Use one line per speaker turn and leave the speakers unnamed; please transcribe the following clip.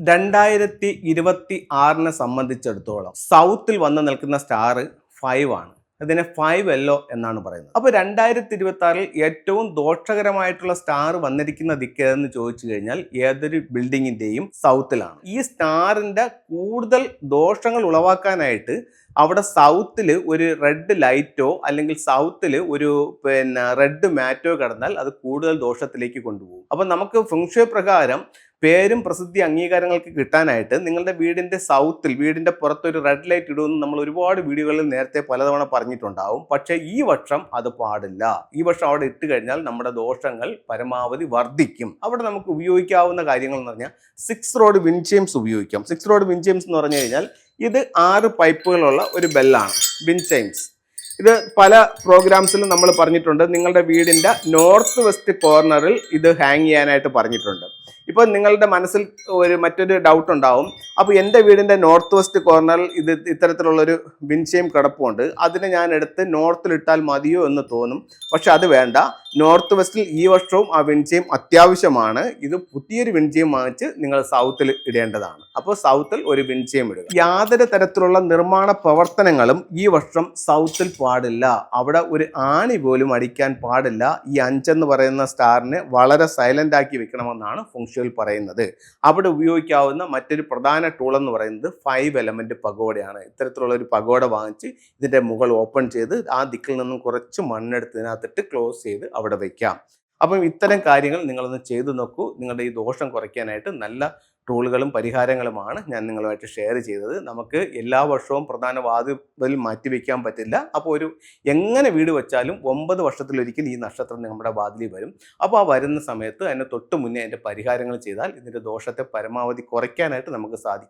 2026 സംബന്ധിച്ചിടത്തോളം സൗത്തിൽ വന്ന് നിൽക്കുന്ന സ്റ്റാർ 5 ആണ്. അതിനെ 5 എന്നാണ് പറയുന്നത്. അപ്പോൾ 2026 ഏറ്റവും ദോഷകരമായിട്ടുള്ള സ്റ്റാർ വന്നിരിക്കുന്ന ദിക്ക് ഏതെന്ന് ചോദിച്ചു കഴിഞ്ഞാൽ ഏതൊരു ബിൽഡിങ്ങിന്റെയും സൗത്തിലാണ്. ഈ സ്റ്റാറിന്റെ കൂടുതൽ ദോഷങ്ങൾ ഉളവാക്കാനായിട്ട് അവിടെ സൗത്തിൽ ഒരു റെഡ് ലൈറ്റോ അല്ലെങ്കിൽ സൗത്തിൽ ഒരു റെഡ് മാറ്റോ കിടന്നാൽ അത് കൂടുതൽ ദോഷത്തിലേക്ക് കൊണ്ടുപോകും. അപ്പം നമുക്ക് ഫെങ്ഷുവി പ്രകാരം പേരും പ്രസിദ്ധി അംഗീകാരങ്ങൾക്ക് കിട്ടാനായിട്ട് നിങ്ങളുടെ വീടിന്റെ സൗത്തിൽ, വീടിന്റെ പുറത്തൊരു റെഡ് ലൈറ്റ് ഇടുമെന്ന് നമ്മൾ ഒരുപാട് വീഡിയോകളിൽ നേരത്തെ പലതവണ പറഞ്ഞിട്ടുണ്ടാവും. പക്ഷേ ഈ വർഷം അത് പാടില്ല. ഈ വർഷം അവിടെ ഇട്ട് കഴിഞ്ഞാൽ നമ്മുടെ ദോഷങ്ങൾ പരമാവധി വർദ്ധിക്കും. അവിടെ നമുക്ക് ഉപയോഗിക്കാവുന്ന കാര്യങ്ങൾ എന്ന് പറഞ്ഞാൽ 6 റോഡ് വിൻഡ്ചെയിംസ് ഉപയോഗിക്കാം. 6 റോഡ് വിൻഡ്ചെയിംസ് എന്ന് പറഞ്ഞു കഴിഞ്ഞാൽ ഇത് 6 പൈപ്പുകളുള്ള ഒരു ബെല്ലാണ്, വിൻഡ്ചെയിംസ്. ഇത് പല പ്രോഗ്രാംസിലും നമ്മൾ പറഞ്ഞിട്ടുണ്ട്. നിങ്ങളുടെ വീടിന്റെ നോർത്ത് വെസ്റ്റ് കോർണറിൽ ഇത് ഹാങ് ചെയ്യാനായിട്ട് പറഞ്ഞിട്ടുണ്ട്. ഇപ്പൊ നിങ്ങളുടെ മനസ്സിൽ മറ്റൊരു ഡൗട്ട് ഉണ്ടാവും. അപ്പോൾ എൻ്റെ വീടിന്റെ നോർത്ത് വെസ്റ്റ് കോർണറിൽ ഇത് ഇത്തരത്തിലുള്ളൊരു വിൻഡ്ചെയിം കിടപ്പുണ്ട്, അതിനെ ഞാൻ എടുത്ത് നോർത്തിൽ ഇട്ടാൽ മതിയോ എന്ന് തോന്നും. പക്ഷെ അത് വേണ്ട. നോർത്ത് വെസ്റ്റിൽ ഈ വർഷവും ആ വിൻഡ്ചെയിം അത്യാവശ്യമാണ്. ഇത് പുതിയൊരു വിൻഡ്ചെയിം വാങ്ങിച്ച് നിങ്ങൾ സൗത്തിൽ ഇടേണ്ടതാണ്. അപ്പോൾ സൗത്തിൽ ഒരു വിൻഡ്ചെയിം ഇടുക. യാതൊരു തരത്തിലുള്ള നിർമ്മാണ പ്രവർത്തനങ്ങളും ഈ വർഷം സൗത്തിൽ പാടില്ല. അവിടെ ഒരു ആണി പോലും അടിക്കാൻ പാടില്ല. ഈ 5 എന്ന് പറയുന്ന സ്റ്റാറിനെ വളരെ സൈലന്റ് ആക്കി വെക്കണമെന്നാണ് ഫെങ്ഷുവിൽ പറയുന്നത്. അവിടെ ഉപയോഗിക്കാവുന്ന മറ്റൊരു പ്രധാന ടൂൾ എന്ന് പറയുന്നത് 5 എലമെന്റ് പഗോഡയാണ്. ഇത്തരത്തിലുള്ള ഒരു പഗോഡ വാങ്ങിച്ച് ഇതിന്റെ മുകൾ ഓപ്പൺ ചെയ്ത് ആ ദിക്കിൽ നിന്നും കുറച്ച് മണ്ണെടുത്ത് ഇതിനകത്തിട്ട് ക്ലോസ് ചെയ്ത് അവിടെ വയ്ക്കാം. അപ്പം ഇത്തരം കാര്യങ്ങൾ നിങ്ങളൊന്ന് ചെയ്തു നോക്കൂ. നിങ്ങളുടെ ഈ ദോഷം കുറയ്ക്കാനായിട്ട് നല്ല ടൂളുകളും പരിഹാരങ്ങളുമാണ് ഞാൻ നിങ്ങളുമായിട്ട് ഷെയർ ചെയ്തത്. നമുക്ക് എല്ലാ വർഷവും പ്രധാന വാതിൽ മാറ്റിവെക്കാൻ പറ്റില്ല. അപ്പോൾ എങ്ങനെ വീട് വെച്ചാലും 9 വർഷത്തിലൊരിക്കൽ ഈ നക്ഷത്രം നമ്മുടെ വാതിലിൽ വരും. അപ്പോൾ ആ വരുന്ന സമയത്ത് അതിന് തൊട്ട് മുന്നേ അതിൻ്റെ പരിഹാരങ്ങൾ ചെയ്താൽ ഇതിൻ്റെ ദോഷത്തെ പരമാവധി കുറയ്ക്കാനായിട്ട് നമുക്ക് സാധിക്കും.